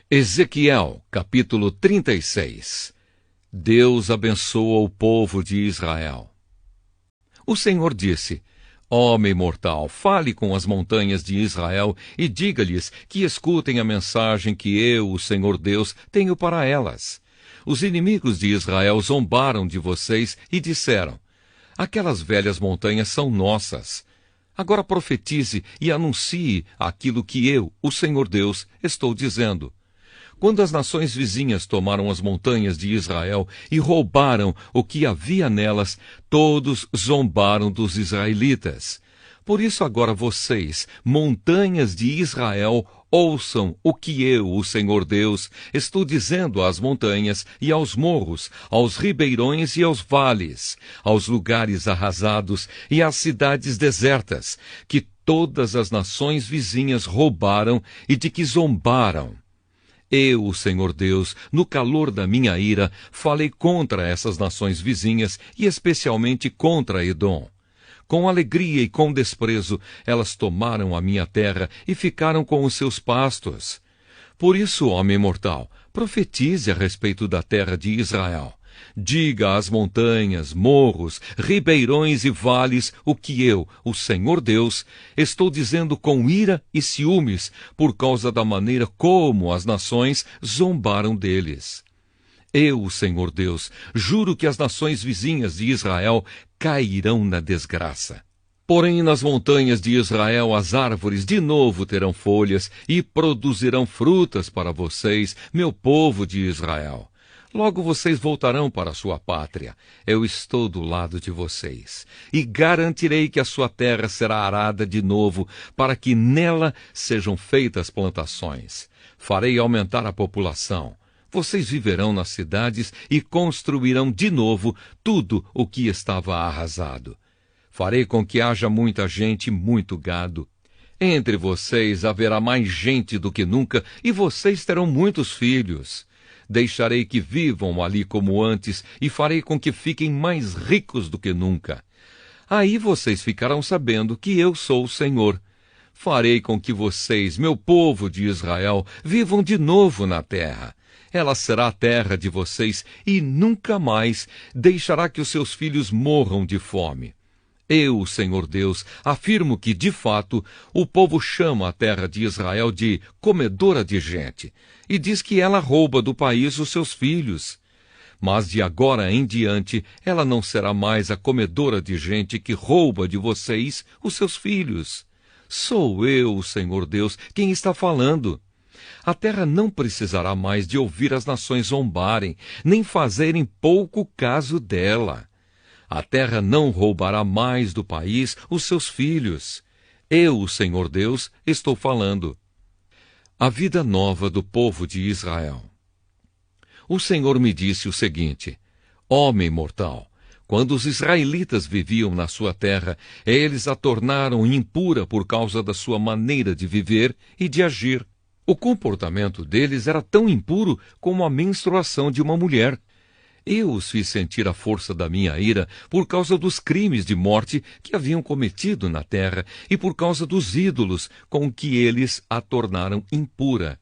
Ezequiel, capítulo 36. Deus abençoa o povo de Israel. O Senhor disse: Homem mortal, fale com as montanhas de Israel e diga-lhes que escutem a mensagem que eu, o Senhor Deus, tenho para elas. Os inimigos de Israel zombaram de vocês e disseram: Aquelas velhas montanhas são nossas. Agora profetize e anuncie aquilo que eu, o Senhor Deus, estou dizendo. Quando as nações vizinhas tomaram as montanhas de Israel e roubaram o que havia nelas, todos zombaram dos israelitas. Por isso agora vocês, montanhas de Israel, ouçam o que eu, o Senhor Deus, estou dizendo às montanhas e aos morros, aos ribeirões e aos vales, aos lugares arrasados e às cidades desertas, que todas as nações vizinhas roubaram e de que zombaram. Eu, o Senhor Deus, no calor da minha ira, falei contra essas nações vizinhas e especialmente contra Edom. Com alegria e com desprezo, elas tomaram a minha terra e ficaram com os seus pastos. Por isso, homem mortal, profetize a respeito da terra de Israel. Diga às montanhas, morros, ribeirões e vales o que eu, o Senhor Deus, estou dizendo com ira e ciúmes, por causa da maneira como as nações zombaram deles. Eu, o Senhor Deus, juro que as nações vizinhas de Israel cairão na desgraça. Porém, nas montanhas de Israel as árvores de novo terão folhas e produzirão frutas para vocês, meu povo de Israel. Logo vocês voltarão para a sua pátria. Eu estou do lado de vocês. E garantirei que a sua terra será arada de novo, para que nela sejam feitas plantações. Farei aumentar a população. Vocês viverão nas cidades e construirão de novo tudo o que estava arrasado. Farei com que haja muita gente e muito gado. Entre vocês haverá mais gente do que nunca, e vocês terão muitos filhos. Deixarei que vivam ali como antes e farei com que fiquem mais ricos do que nunca. Aí vocês ficarão sabendo que eu sou o Senhor. Farei com que vocês, meu povo de Israel, vivam de novo na terra. Ela será a terra de vocês e nunca mais deixará que os seus filhos morram de fome. Eu, Senhor Deus, afirmo que, de fato, o povo chama a terra de Israel de comedora de gente e diz que ela rouba do país os seus filhos. Mas de agora em diante, ela não será mais a comedora de gente que rouba de vocês os seus filhos. Sou eu, Senhor Deus, quem está falando. A terra não precisará mais de ouvir as nações zombarem, nem fazerem pouco caso dela. A terra não roubará mais do país os seus filhos. Eu, o Senhor Deus, estou falando. A vida nova do povo de Israel. O Senhor me disse o seguinte: Homem mortal, quando os israelitas viviam na sua terra, eles a tornaram impura por causa da sua maneira de viver e de agir. O comportamento deles era tão impuro como a menstruação de uma mulher. Eu os fiz sentir a força da minha ira por causa dos crimes de morte que haviam cometido na terra e por causa dos ídolos com que eles a tornaram impura.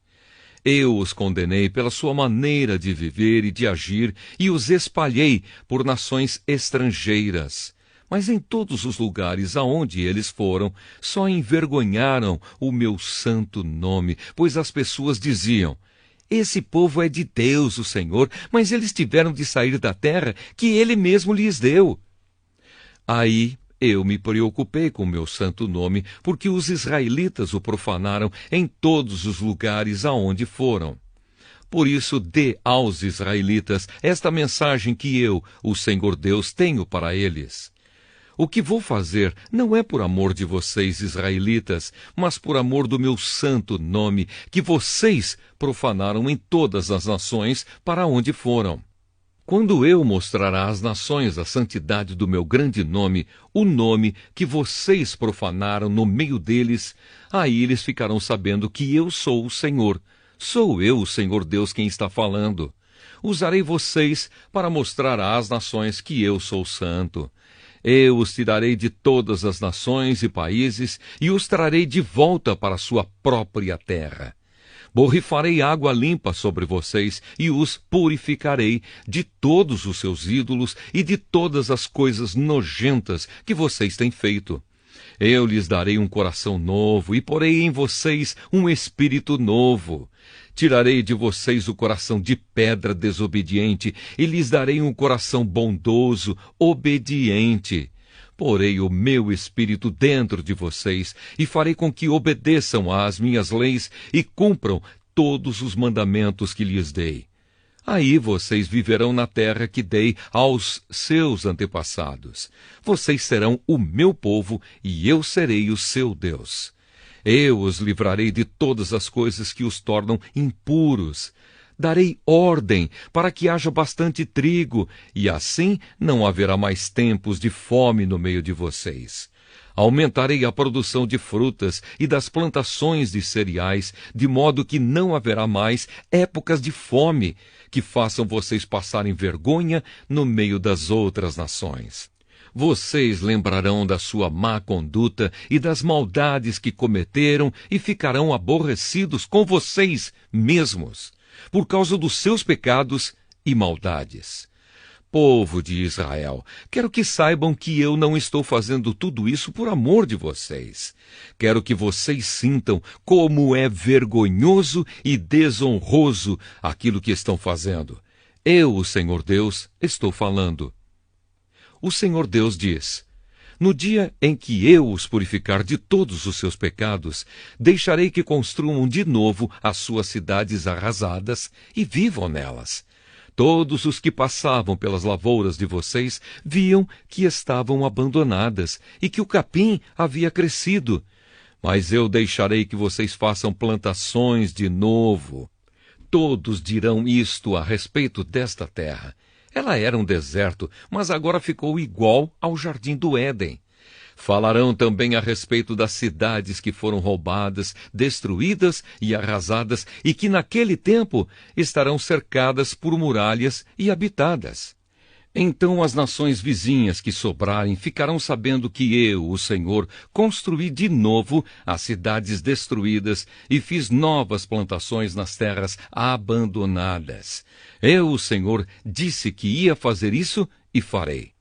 Eu os condenei pela sua maneira de viver e de agir e os espalhei por nações estrangeiras. Mas em todos os lugares aonde eles foram, só envergonharam o meu santo nome, pois as pessoas diziam: Esse povo é de Deus, o Senhor, mas eles tiveram de sair da terra que Ele mesmo lhes deu. Aí eu me preocupei com o meu santo nome, porque os israelitas o profanaram em todos os lugares aonde foram. Por isso dê aos israelitas esta mensagem que eu, o Senhor Deus, tenho para eles. O que vou fazer não é por amor de vocês, israelitas, mas por amor do meu santo nome, que vocês profanaram em todas as nações para onde foram. Quando eu mostrar às nações a santidade do meu grande nome, o nome que vocês profanaram no meio deles, aí eles ficarão sabendo que eu sou o Senhor. Sou eu, o Senhor Deus, quem está falando. Usarei vocês para mostrar às nações que eu sou santo. Eu os tirarei de todas as nações e países e os trarei de volta para a sua própria terra. Borrifarei água limpa sobre vocês e os purificarei de todos os seus ídolos e de todas as coisas nojentas que vocês têm feito. Eu lhes darei um coração novo e porei em vocês um espírito novo. Tirarei de vocês o coração de pedra desobediente e lhes darei um coração bondoso, obediente. Porei o meu espírito dentro de vocês e farei com que obedeçam às minhas leis e cumpram todos os mandamentos que lhes dei. Aí vocês viverão na terra que dei aos seus antepassados. Vocês serão o meu povo e eu serei o seu Deus. Eu os livrarei de todas as coisas que os tornam impuros. Darei ordem para que haja bastante trigo, e assim não haverá mais tempos de fome no meio de vocês. Aumentarei a produção de frutas e das plantações de cereais, de modo que não haverá mais épocas de fome, que façam vocês passarem vergonha no meio das outras nações. Vocês lembrarão da sua má conduta e das maldades que cometeram e ficarão aborrecidos com vocês mesmos, por causa dos seus pecados e maldades. Povo de Israel, quero que saibam que eu não estou fazendo tudo isso por amor de vocês. Quero que vocês sintam como é vergonhoso e desonroso aquilo que estão fazendo. Eu, o Senhor Deus, estou falando. O Senhor Deus diz: no dia em que eu os purificar de todos os seus pecados, deixarei que construam de novo as suas cidades arrasadas e vivam nelas. Todos os que passavam pelas lavouras de vocês viam que estavam abandonadas e que o capim havia crescido. Mas eu deixarei que vocês façam plantações de novo. Todos dirão isto a respeito desta terra. Ela era um deserto, mas agora ficou igual ao jardim do Éden. Falarão também a respeito das cidades que foram roubadas, destruídas e arrasadas, e que naquele tempo estarão cercadas por muralhas e habitadas. Então as nações vizinhas que sobrarem ficarão sabendo que eu, o Senhor, construí de novo as cidades destruídas e fiz novas plantações nas terras abandonadas. Eu, o Senhor, disse que ia fazer isso e farei.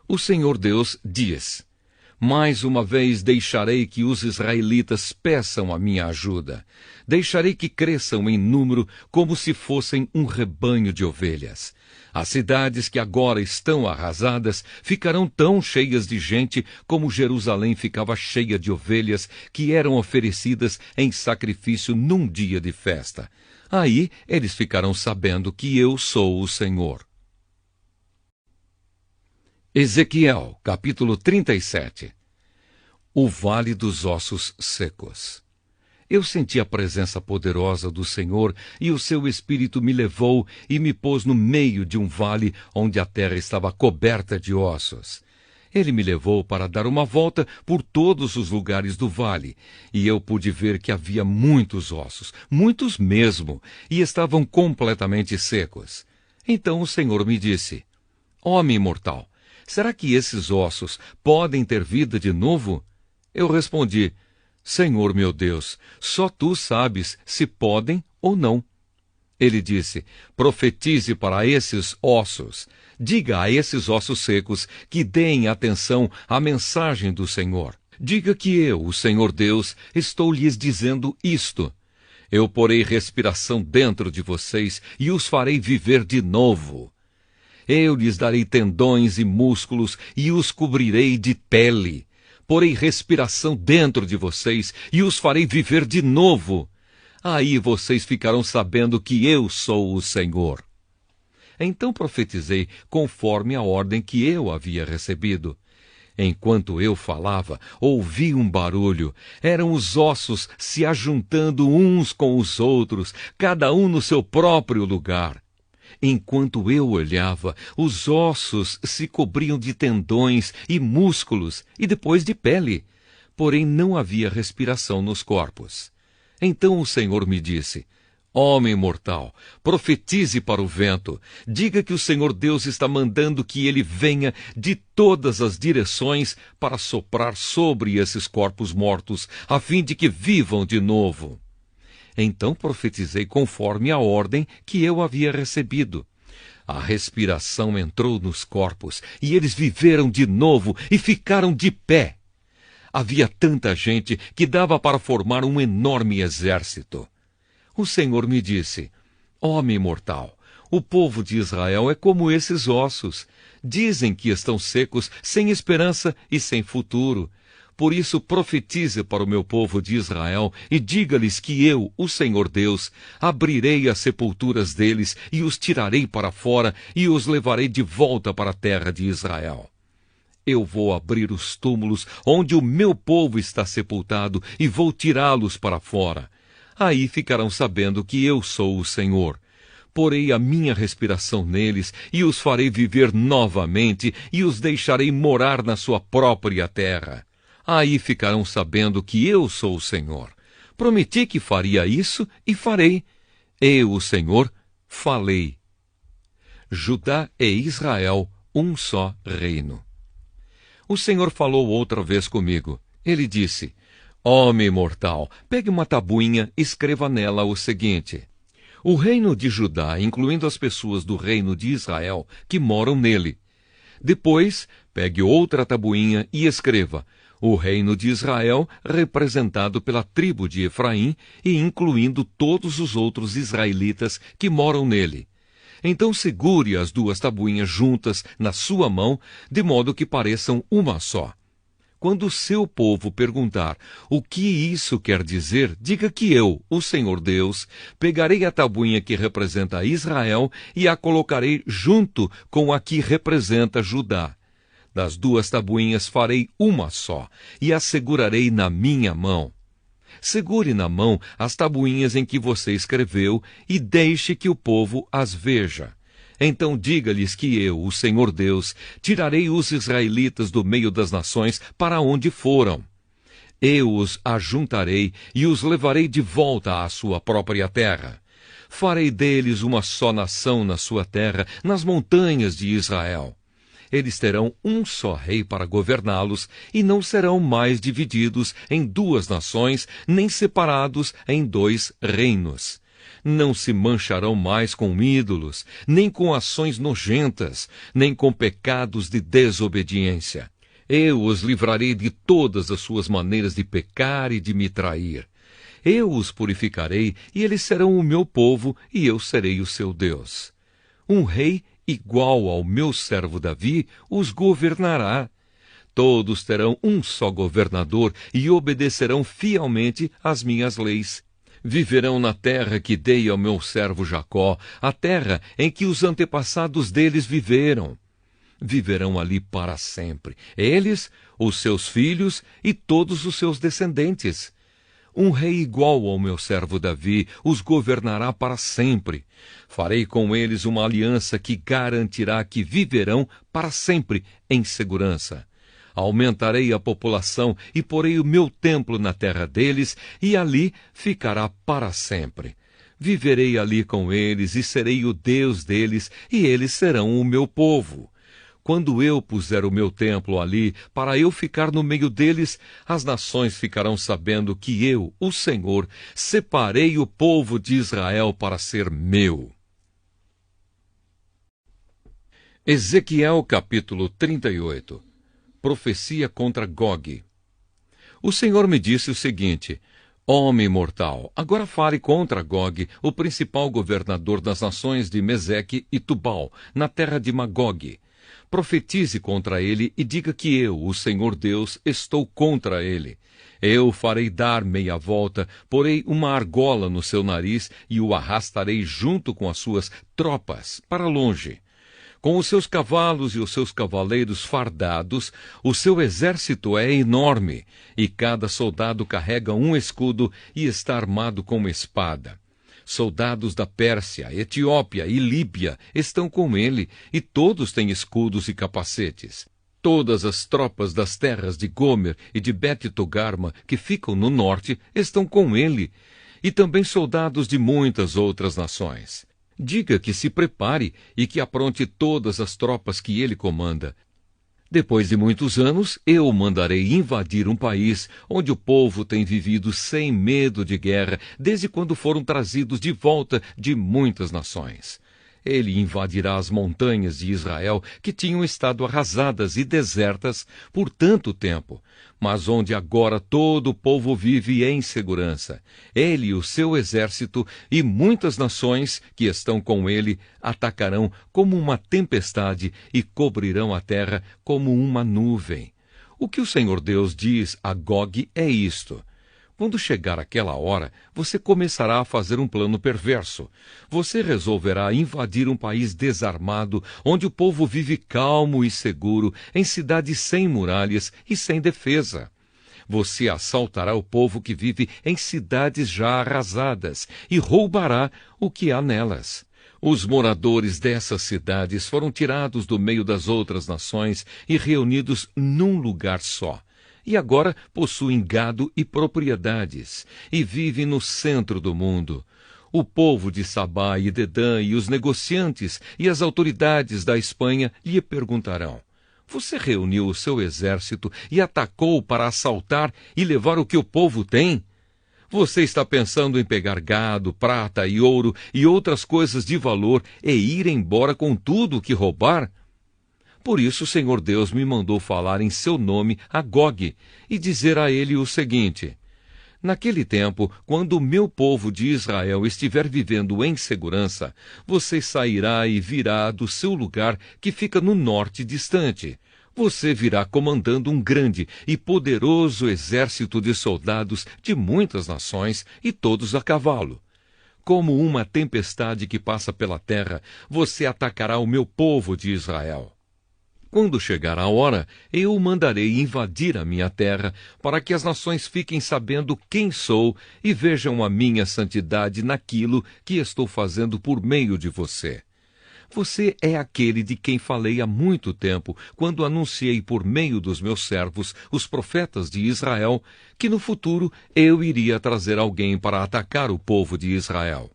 O Senhor Deus diz: mais uma vez deixarei que os israelitas peçam a minha ajuda. Deixarei que cresçam em número como se fossem um rebanho de ovelhas. As cidades que agora estão arrasadas ficarão tão cheias de gente como Jerusalém ficava cheia de ovelhas que eram oferecidas em sacrifício num dia de festa. Aí eles ficarão sabendo que eu sou o Senhor. Ezequiel, capítulo 37. O Vale dos Ossos Secos. Eu senti a presença poderosa do Senhor, e o seu Espírito me levou e me pôs no meio de um vale onde a terra estava coberta de ossos. Ele me levou para dar uma volta por todos os lugares do vale, e eu pude ver que havia muitos ossos, muitos mesmo, e estavam completamente secos. Então o Senhor me disse: homem mortal, será que esses ossos podem ter vida de novo? Eu respondi: Senhor meu Deus, só tu sabes se podem ou não. Ele disse: profetize para esses ossos. Diga a esses ossos secos que deem atenção à mensagem do Senhor. Diga que eu, o Senhor Deus, estou lhes dizendo isto. Eu porei respiração dentro de vocês e os farei viver de novo. Eu lhes darei tendões e músculos e os cobrirei de pele. Porei respiração dentro de vocês e os farei viver de novo. Aí vocês ficarão sabendo que eu sou o Senhor. Então profetizei conforme a ordem que eu havia recebido. Enquanto eu falava, ouvi um barulho. Eram os ossos se ajuntando uns com os outros, cada um no seu próprio lugar. Enquanto eu olhava, os ossos se cobriam de tendões e músculos e depois de pele, porém não havia respiração nos corpos. Então o Senhor me disse: homem mortal, profetize para o vento, diga que o Senhor Deus está mandando que ele venha de todas as direções para soprar sobre esses corpos mortos, a fim de que vivam de novo. Então profetizei conforme a ordem que eu havia recebido. A respiração entrou nos corpos, e eles viveram de novo e ficaram de pé. Havia tanta gente que dava para formar um enorme exército. O Senhor me disse: Homem mortal, o povo de Israel é como esses ossos. Dizem que estão secos, sem esperança e sem futuro. Por isso profetize para o meu povo de Israel e diga-lhes que eu, o Senhor Deus, abrirei as sepulturas deles e os tirarei para fora e os levarei de volta para a terra de Israel. Eu vou abrir os túmulos onde o meu povo está sepultado e vou tirá-los para fora. Aí ficarão sabendo que eu sou o Senhor. Porei a minha respiração neles e os farei viver novamente e os deixarei morar na sua própria terra. Aí ficarão sabendo que eu sou o Senhor. Prometi que faria isso e farei. Eu, o Senhor, falei. Judá e Israel, um só reino. O Senhor falou outra vez comigo. Ele disse: Homem mortal, pegue uma tabuinha e escreva nela o seguinte: o reino de Judá, incluindo as pessoas do reino de Israel que moram nele. Depois, pegue outra tabuinha e escreva: o reino de Israel, representado pela tribo de Efraim e incluindo todos os outros israelitas que moram nele. Então segure as duas tabuinhas juntas na sua mão, de modo que pareçam uma só. Quando o seu povo perguntar o que isso quer dizer, diga que eu, o Senhor Deus, pegarei a tabuinha que representa Israel e a colocarei junto com a que representa Judá. Das duas tabuinhas farei uma só, e a segurarei na minha mão. Segure na mão as tabuinhas em que você escreveu e deixe que o povo as veja. Então diga-lhes que eu, o Senhor Deus, tirarei os israelitas do meio das nações para onde foram. Eu os ajuntarei e os levarei de volta à sua própria terra. Farei deles uma só nação na sua terra, nas montanhas de Israel. Eles terão um só rei para governá-los e não serão mais divididos em duas nações, nem separados em dois reinos. Não se mancharão mais com ídolos, nem com ações nojentas, nem com pecados de desobediência. Eu os livrarei de todas as suas maneiras de pecar e de me trair. Eu os purificarei e eles serão o meu povo e eu serei o seu Deus. Um rei igual ao meu servo Davi, os governará. Todos terão um só governador e obedecerão fielmente às minhas leis. Viverão na terra que dei ao meu servo Jacó, a terra em que os antepassados deles viveram. Viverão ali para sempre, eles, os seus filhos e todos os seus descendentes. Um rei igual ao meu servo Davi os governará para sempre. Farei com eles uma aliança que garantirá que viverão para sempre em segurança. Aumentarei a população e porei o meu templo na terra deles, e ali ficará para sempre. Viverei ali com eles e serei o Deus deles, e eles serão o meu povo. Quando eu puser o meu templo ali, para eu ficar no meio deles, as nações ficarão sabendo que eu, o Senhor, separei o povo de Israel para ser meu. Ezequiel capítulo 38. Profecia contra Gog. O Senhor me disse o seguinte: Homem mortal, agora fale contra Gog, o principal governador das nações de Meseque e Tubal, na terra de Magog. Profetize contra ele e diga que eu, o Senhor Deus, estou contra ele. Eu farei dar meia volta, porei uma argola no seu nariz e o arrastarei junto com as suas tropas para longe. Com os seus cavalos e os seus cavaleiros fardados, o seu exército é enorme, e cada soldado carrega um escudo e está armado com uma espada. Soldados da Pérsia, Etiópia e Líbia estão com ele, e todos têm escudos e capacetes. Todas as tropas das terras de Gomer e de Bet-Togarma, que ficam no norte, estão com ele, e também soldados de muitas outras nações. Diga que se prepare e que apronte todas as tropas que ele comanda. Depois de muitos anos, eu mandarei invadir um país onde o povo tem vivido sem medo de guerra desde quando foram trazidos de volta de muitas nações. Ele invadirá as montanhas de Israel, que tinham estado arrasadas e desertas por tanto tempo, mas onde agora todo o povo vive em segurança. Ele e o seu exército e muitas nações que estão com ele atacarão como uma tempestade e cobrirão a terra como uma nuvem. O que o Senhor Deus diz a Gog é isto: quando chegar aquela hora, você começará a fazer um plano perverso. Você resolverá invadir um país desarmado, onde o povo vive calmo e seguro, em cidades sem muralhas e sem defesa. Você assaltará o povo que vive em cidades já arrasadas e roubará o que há nelas. Os moradores dessas cidades foram tirados do meio das outras nações e reunidos num lugar só. E agora possuem gado e propriedades, e vivem no centro do mundo. O povo de Sabá e Dedã e os negociantes e as autoridades da Espanha lhe perguntarão: você reuniu o seu exército e atacou para assaltar e levar o que o povo tem? Você está pensando em pegar gado, prata e ouro e outras coisas de valor e ir embora com tudo o que roubar? Por isso o Senhor Deus me mandou falar em seu nome a Gog e dizer a ele o seguinte: naquele tempo, quando o meu povo de Israel estiver vivendo em segurança, você sairá e virá do seu lugar que fica no norte distante. Você virá comandando um grande e poderoso exército de soldados de muitas nações e todos a cavalo. Como uma tempestade que passa pela terra, você atacará o meu povo de Israel. Quando chegar a hora, eu mandarei invadir a minha terra, para que as nações fiquem sabendo quem sou e vejam a minha santidade naquilo que estou fazendo por meio de você. Você é aquele de quem falei há muito tempo, quando anunciei por meio dos meus servos, os profetas de Israel, que no futuro eu iria trazer alguém para atacar o povo de Israel.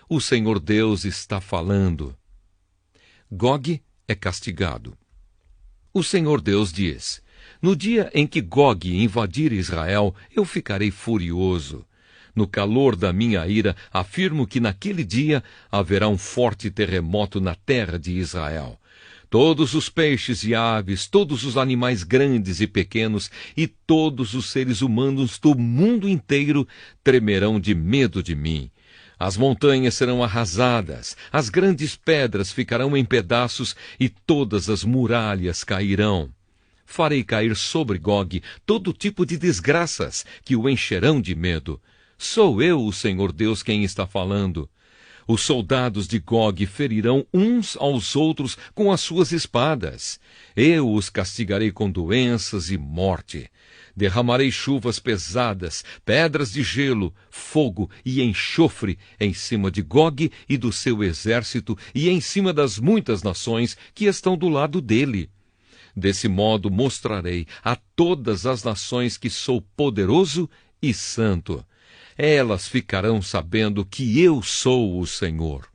O Senhor Deus está falando. Gog é castigado. O Senhor Deus diz: no dia em que Gog invadir Israel, eu ficarei furioso. No calor da minha ira, afirmo que naquele dia haverá um forte terremoto na terra de Israel. Todos os peixes e aves, todos os animais grandes e pequenos e todos os seres humanos do mundo inteiro tremerão de medo de mim. As montanhas serão arrasadas, as grandes pedras ficarão em pedaços e todas as muralhas cairão. Farei cair sobre Gog todo tipo de desgraças que o encherão de medo. Sou eu, o Senhor Deus, quem está falando. Os soldados de Gog ferirão uns aos outros com as suas espadas. Eu os castigarei com doenças e morte. Derramarei chuvas pesadas, pedras de gelo, fogo e enxofre em cima de Gog e do seu exército e em cima das muitas nações que estão do lado dele. Desse modo mostrarei a todas as nações que sou poderoso e santo. Elas ficarão sabendo que eu sou o Senhor.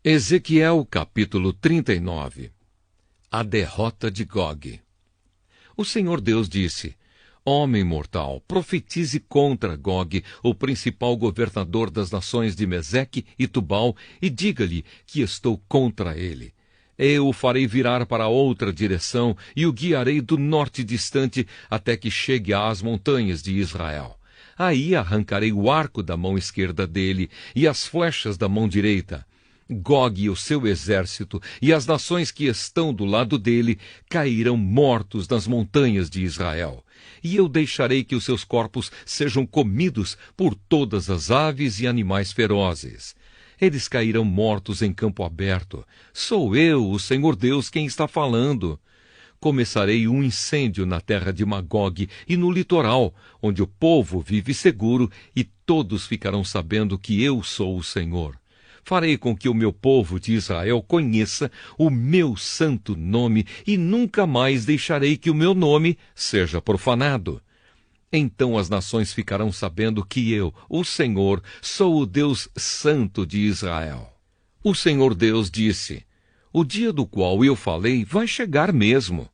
Ezequiel capítulo 39. A derrota de Gog. O Senhor Deus disse: homem mortal, profetize contra Gog, o principal governador das nações de Meseque e Tubal, e diga-lhe que estou contra ele. Eu o farei virar para outra direção e o guiarei do norte distante até que chegue às montanhas de Israel. Aí arrancarei o arco da mão esquerda dele e as flechas da mão direita. Gog e o seu exército e as nações que estão do lado dele cairão mortos nas montanhas de Israel. E eu deixarei que os seus corpos sejam comidos por todas as aves e animais ferozes. Eles cairão mortos em campo aberto. Sou eu, o Senhor Deus, quem está falando. Começarei um incêndio na terra de Magog e no litoral, onde o povo vive seguro e todos ficarão sabendo que eu sou o Senhor. Farei com que o meu povo de Israel conheça o meu santo nome e nunca mais deixarei que o meu nome seja profanado. Então as nações ficarão sabendo que eu, o Senhor, sou o Deus Santo de Israel. O Senhor Deus disse: O dia do qual eu falei vai chegar mesmo.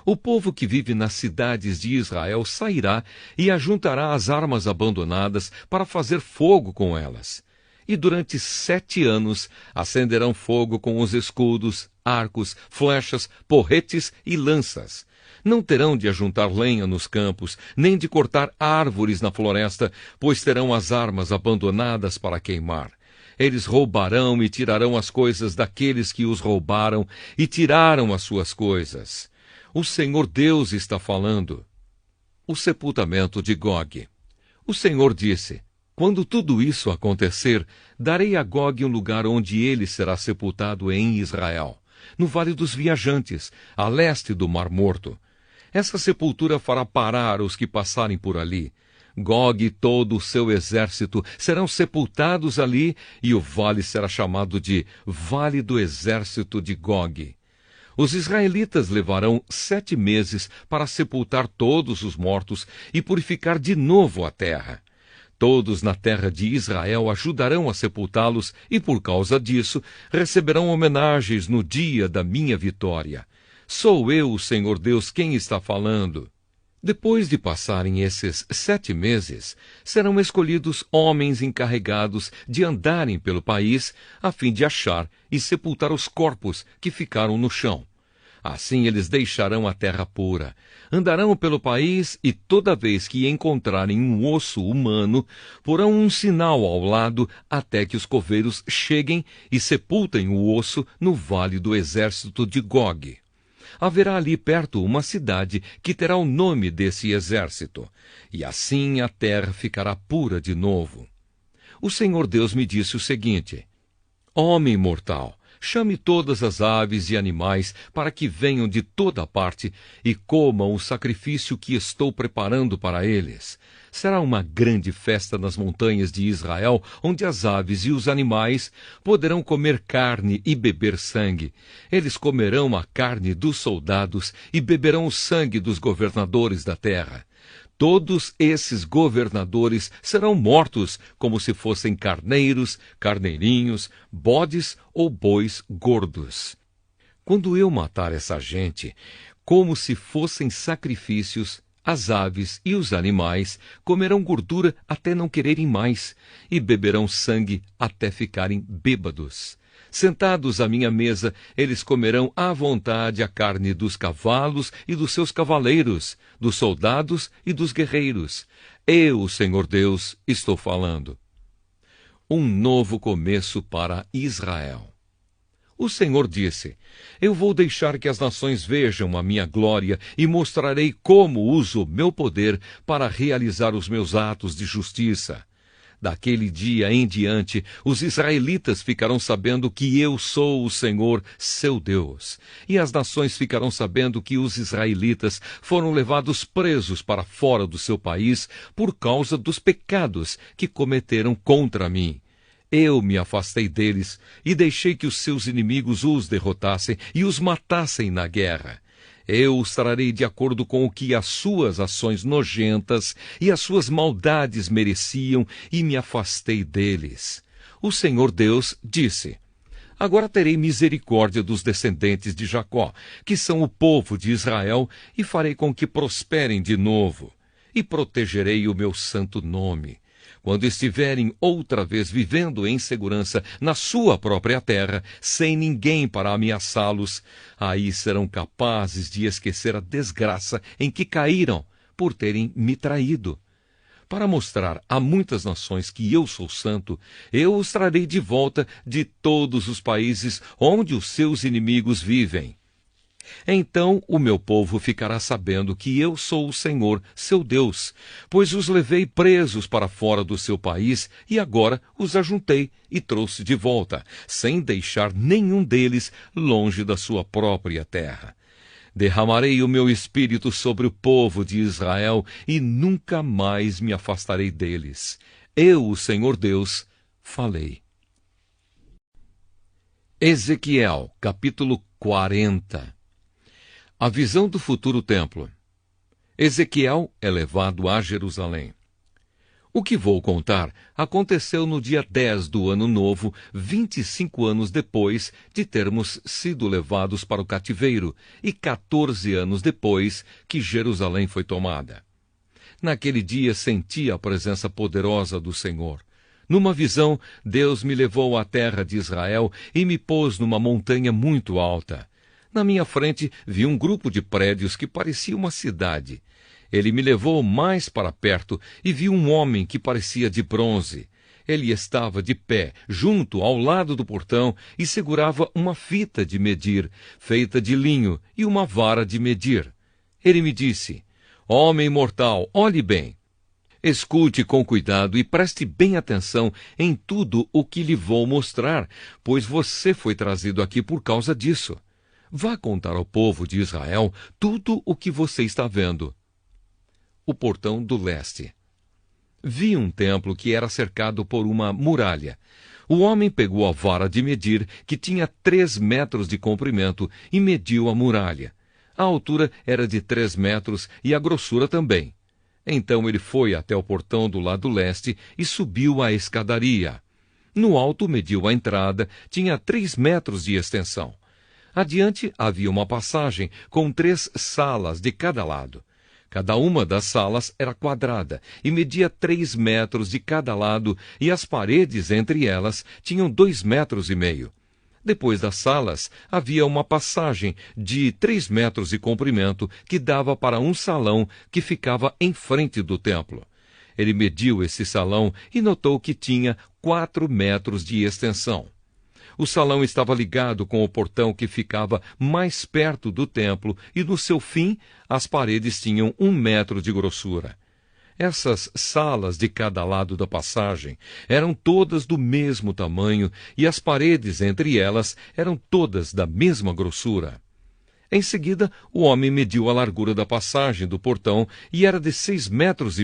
O povo que vive nas cidades de Israel sairá e ajuntará as armas abandonadas para fazer fogo com elas. E durante 7 anos acenderão fogo com os escudos, arcos, flechas, porretes e lanças. Não terão de ajuntar lenha nos campos, nem de cortar árvores na floresta, pois terão as armas abandonadas para queimar. Eles roubarão e tirarão as coisas daqueles que os roubaram e tiraram as suas coisas. O Senhor Deus está falando. O sepultamento de Gog. O Senhor disse: quando tudo isso acontecer, darei a Gog um lugar onde ele será sepultado em Israel, no Vale dos Viajantes, a leste do Mar Morto. Essa sepultura fará parar os que passarem por ali. Gog e todo o seu exército serão sepultados ali, e o vale será chamado de Vale do Exército de Gog. Os israelitas levarão 7 meses para sepultar todos os mortos e purificar de novo a terra. Todos na terra de Israel ajudarão a sepultá-los e, por causa disso, receberão homenagens no dia da minha vitória. Sou eu, o Senhor Deus, quem está falando. Depois de passarem esses 7 meses, serão escolhidos homens encarregados de andarem pelo país, a fim de achar e sepultar os corpos que ficaram no chão. Assim eles deixarão a terra pura, andarão pelo país e toda vez que encontrarem um osso humano, porão um sinal ao lado até que os coveiros cheguem e sepultem o osso no vale do exército de Gog. Haverá ali perto uma cidade que terá o nome desse exército, e assim a terra ficará pura de novo. O Senhor Deus me disse o seguinte: homem mortal, chame todas as aves e animais para que venham de toda parte e comam o sacrifício que estou preparando para eles. Será uma grande festa nas montanhas de Israel, onde as aves e os animais poderão comer carne e beber sangue. Eles comerão a carne dos soldados e beberão o sangue dos governadores da terra. Todos esses governadores serão mortos como se fossem carneiros, carneirinhos, bodes ou bois gordos. Quando eu matar essa gente, como se fossem sacrifícios, as aves e os animais comerão gordura até não quererem mais, e beberão sangue até ficarem bêbados. Sentados à minha mesa, eles comerão à vontade a carne dos cavalos e dos seus cavaleiros, dos soldados e dos guerreiros. Eu, o Senhor Deus, estou falando. Um novo começo para Israel. O Senhor disse: eu vou deixar que as nações vejam a minha glória e mostrarei como uso o meu poder para realizar os meus atos de justiça. Daquele dia em diante, os israelitas ficarão sabendo que eu sou o Senhor, seu Deus. E as nações ficarão sabendo que os israelitas foram levados presos para fora do seu país por causa dos pecados que cometeram contra mim. Eu me afastei deles e deixei que os seus inimigos os derrotassem e os matassem na guerra. Eu os trarei de acordo com o que as suas ações nojentas e as suas maldades mereciam e me afastei deles. O Senhor Deus disse: agora terei misericórdia dos descendentes de Jacó, que são o povo de Israel, e farei com que prosperem de novo, e protegerei o meu santo nome. Quando estiverem outra vez vivendo em segurança na sua própria terra, sem ninguém para ameaçá-los, aí serão capazes de esquecer a desgraça em que caíram por terem me traído. Para mostrar a muitas nações que eu sou santo, eu os trarei de volta de todos os países onde os seus inimigos vivem. Então o meu povo ficará sabendo que eu sou o Senhor, seu Deus, pois os levei presos para fora do seu país e agora os ajuntei e trouxe de volta, sem deixar nenhum deles longe da sua própria terra. Derramarei o meu espírito sobre o povo de Israel e nunca mais me afastarei deles. Eu, o Senhor Deus, falei. Ezequiel, capítulo 40. A visão do futuro templo. Ezequiel é levado a Jerusalém. O que vou contar aconteceu no dia 10 do ano novo, 25 anos depois de termos sido levados para o cativeiro e 14 anos depois que Jerusalém foi tomada. Naquele dia senti a presença poderosa do Senhor. Numa visão, Deus me levou à terra de Israel e me pôs numa montanha muito alta. Na minha frente vi um grupo de prédios que parecia uma cidade. Ele me levou mais para perto e vi um homem que parecia de bronze. Ele estava de pé, junto ao lado do portão, e segurava uma fita de medir, feita de linho, e uma vara de medir. Ele me disse: Homem mortal, olhe bem. Escute com cuidado e preste bem atenção em tudo o que lhe vou mostrar, pois você foi trazido aqui por causa disso. Vá contar ao povo de Israel tudo o que você está vendo. O portão do leste. Vi um templo que era cercado por uma muralha. O homem pegou a vara de medir, que tinha 3 metros de comprimento, e mediu a muralha. A altura era de 3 metros e a grossura também. Então ele foi até o portão do lado leste e subiu a escadaria. No alto mediu a entrada, tinha 3 metros de extensão. Adiante havia uma passagem com 3 salas de cada lado. Cada uma das salas era quadrada e media 3 metros de cada lado, e as paredes entre elas tinham 2,5 metros. Depois das salas, havia uma passagem de 3 metros de comprimento que dava para um salão que ficava em frente do templo. Ele mediu esse salão e notou que tinha 4 metros de extensão. O salão estava ligado com o portão que ficava mais perto do templo e, no seu fim, as paredes tinham 1 metro de grossura. Essas salas de cada lado da passagem eram todas do mesmo tamanho e as paredes entre elas eram todas da mesma grossura. Em seguida, o homem mediu a largura da passagem do portão e era de 6,5 metros.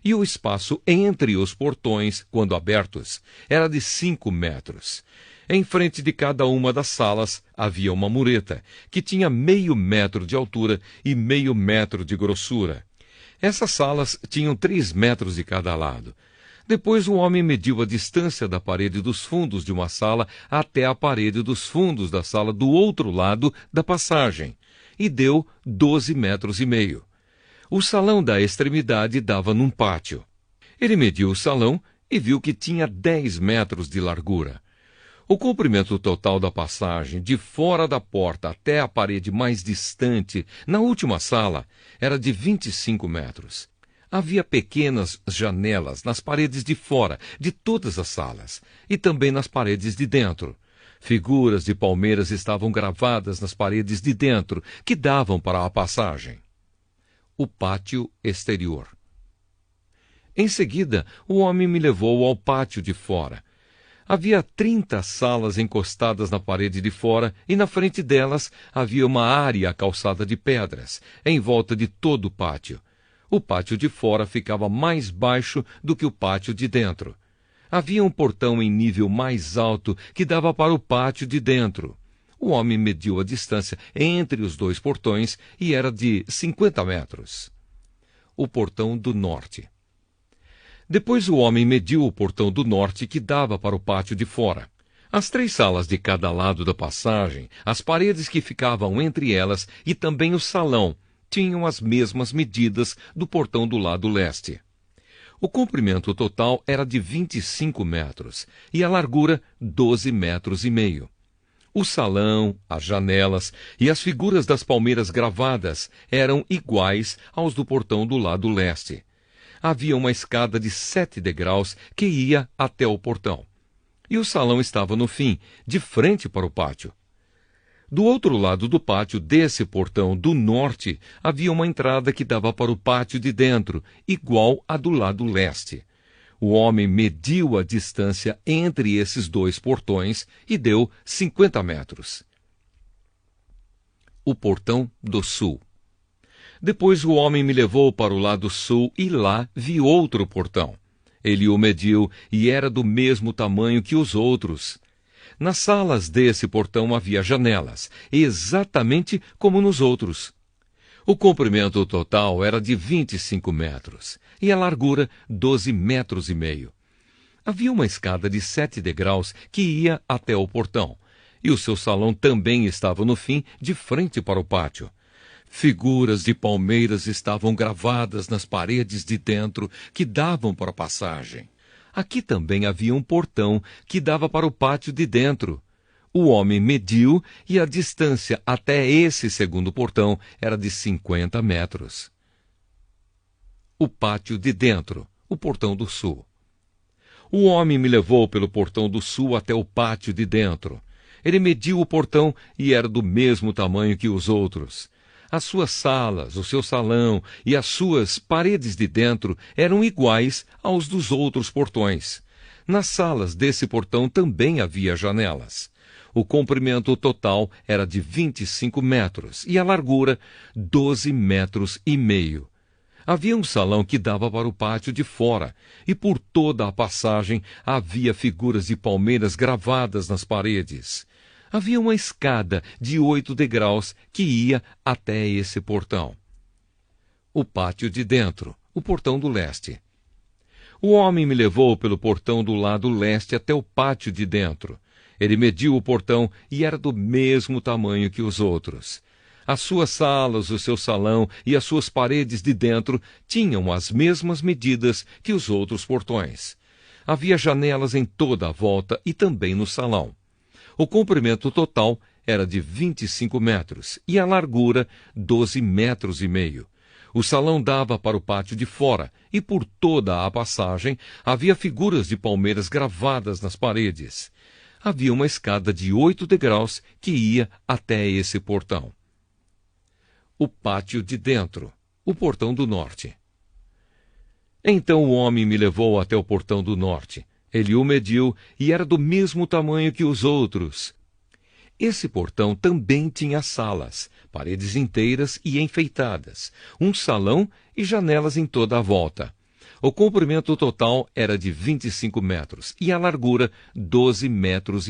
E o espaço entre os portões, quando abertos, era de 5 metros. Em frente de cada uma das salas havia uma mureta, que tinha 0,5 metro de altura e 0,5 metro de grossura. Essas salas tinham 3 metros de cada lado. Depois o homem mediu a distância da parede dos fundos de uma sala até a parede dos fundos da sala do outro lado da passagem, e deu 12,5 metros. O salão da extremidade dava num pátio. Ele mediu o salão e viu que tinha 10 metros de largura. O comprimento total da passagem, de fora da porta até a parede mais distante, na última sala, era de 25 metros. Havia pequenas janelas nas paredes de fora de todas as salas, e também nas paredes de dentro. Figuras de palmeiras estavam gravadas nas paredes de dentro, que davam para a passagem. O pátio exterior. Em seguida, o homem me levou ao pátio de fora. Havia 30 salas encostadas na parede de fora e na frente delas havia uma área calçada de pedras, em volta de todo o pátio. O pátio de fora ficava mais baixo do que o pátio de dentro. Havia um portão em nível mais alto que dava para o pátio de dentro. O homem mediu a distância entre os 2 portões e era de 50 metros. O portão do norte. Depois o homem mediu o portão do norte que dava para o pátio de fora. As 3 salas de cada lado da passagem, as paredes que ficavam entre elas e também o salão tinham as mesmas medidas do portão do lado leste. O comprimento total era de 25 metros e a largura 12,5 metros. O salão, as janelas e as figuras das palmeiras gravadas eram iguais aos do portão do lado leste. Havia uma escada de 7 degraus que ia até o portão. E o salão estava no fim, de frente para o pátio. Do outro lado do pátio, desse portão do norte, havia uma entrada que dava para o pátio de dentro, igual à do lado leste. O homem mediu a distância entre esses 2 portões e deu 50 metros. O portão do sul. Depois o homem me levou para o lado sul e lá vi outro portão. Ele o mediu e era do mesmo tamanho que os outros. Nas salas desse portão havia janelas, exatamente como nos outros. O comprimento total era de 25 metros, e a largura 12,5 metros. Havia uma escada de 7 degraus que ia até o portão, e o seu salão também estava no fim, de frente para o pátio. Figuras de palmeiras estavam gravadas nas paredes de dentro que davam para a passagem. Aqui também havia um portão que dava para o pátio de dentro. O homem mediu e a distância até esse segundo portão era de 50 metros. O pátio de dentro, o portão do sul. O homem me levou pelo portão do sul até o pátio de dentro. Ele mediu o portão e era do mesmo tamanho que os outros. As suas salas, o seu salão e as suas paredes de dentro eram iguais aos dos outros portões. Nas salas desse portão também havia janelas. O comprimento total era de 25 metros e a largura 12,5 metros. Havia um salão que dava para o pátio de fora, e por toda a passagem havia figuras de palmeiras gravadas nas paredes. Havia uma escada de 8 degraus que ia até esse portão. O pátio de dentro, o portão do leste. O homem me levou pelo portão do lado leste até o pátio de dentro. Ele mediu o portão e era do mesmo tamanho que os outros. As suas salas, o seu salão e as suas paredes de dentro tinham as mesmas medidas que os outros portões. Havia janelas em toda a volta e também no salão. O comprimento total era de 25 metros e a largura 12,5 metros. O salão dava para o pátio de fora e por toda a passagem havia figuras de palmeiras gravadas nas paredes. Havia uma escada de 8 degraus que ia até esse portão. O pátio de dentro, o portão do norte. Então o homem me levou até o portão do norte. Ele o mediu e era do mesmo tamanho que os outros. Esse portão também tinha salas, paredes inteiras e enfeitadas, um salão e janelas em toda a volta. O comprimento total era de 25 metros e a largura 12,5 metros.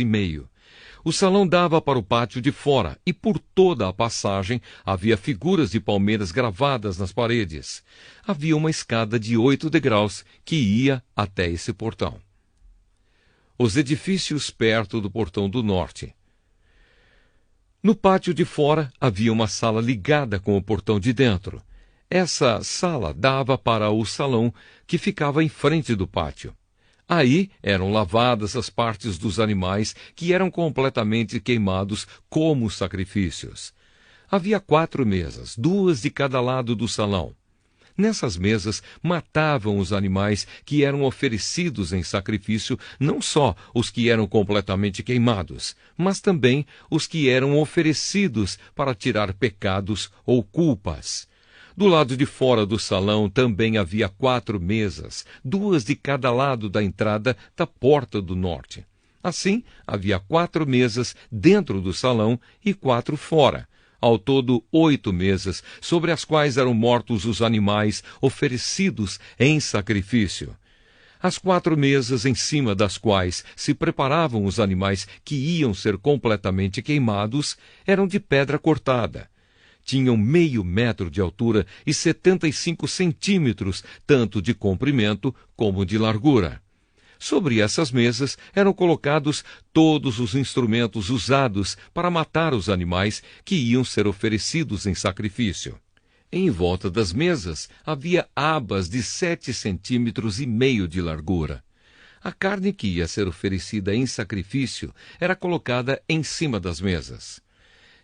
O salão dava para o pátio de fora e por toda a passagem havia figuras de palmeiras gravadas nas paredes. Havia uma escada de 8 degraus que ia até esse portão. Os edifícios perto do portão do norte. No pátio de fora havia uma sala ligada com o portão de dentro. Essa sala dava para o salão que ficava em frente do pátio. Aí eram lavadas as partes dos animais que eram completamente queimados como sacrifícios. Havia 4 mesas, 2 de cada lado do salão. Nessas mesas matavam os animais que eram oferecidos em sacrifício, não só os que eram completamente queimados, mas também os que eram oferecidos para tirar pecados ou culpas. Do lado de fora do salão também havia 4 mesas, 2 de cada lado da entrada da porta do norte. Assim, havia 4 mesas dentro do salão e 4 fora. Ao todo, 8 mesas, sobre as quais eram mortos os animais oferecidos em sacrifício. As 4 mesas em cima das quais se preparavam os animais que iam ser completamente queimados eram de pedra cortada. Tinham 0,5 metro de altura e 75 centímetros, tanto de comprimento como de largura. Sobre essas mesas eram colocados todos os instrumentos usados para matar os animais que iam ser oferecidos em sacrifício. Em volta das mesas havia abas de 7,5 centímetros de largura. A carne que ia ser oferecida em sacrifício era colocada em cima das mesas.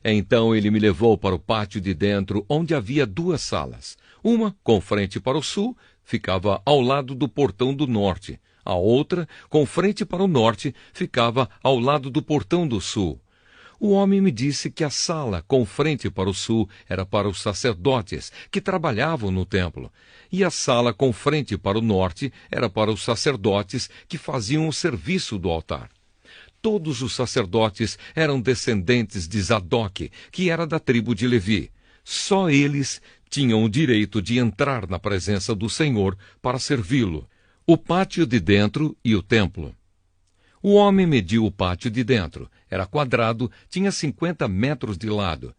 Então ele me levou para o pátio de dentro, onde havia 2 salas. Uma, com frente para o sul, ficava ao lado do portão do norte. A outra, com frente para o norte, ficava ao lado do portão do sul. O homem me disse que a sala com frente para o sul era para os sacerdotes que trabalhavam no templo, e a sala com frente para o norte era para os sacerdotes que faziam o serviço do altar. Todos os sacerdotes eram descendentes de Zadok, que era da tribo de Levi. Só eles tinham o direito de entrar na presença do Senhor para servi-lo. O pátio de dentro e o templo. O homem mediu o pátio de dentro. Era quadrado, tinha 50 metros de lado.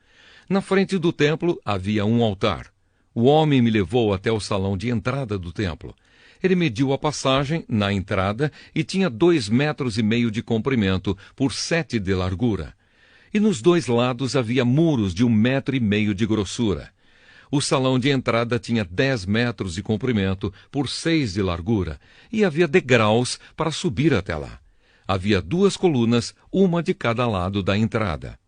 Na frente do templo havia um altar. O homem me levou até o salão de entrada do templo. Ele mediu a passagem na entrada e tinha 2,5 metros de comprimento por 7 de largura. E nos dois lados havia muros de 1,5 metro de grossura. O salão de entrada tinha 10 metros de comprimento por 6 de largura e havia degraus para subir até lá. Havia 2 colunas, uma de cada lado da entrada.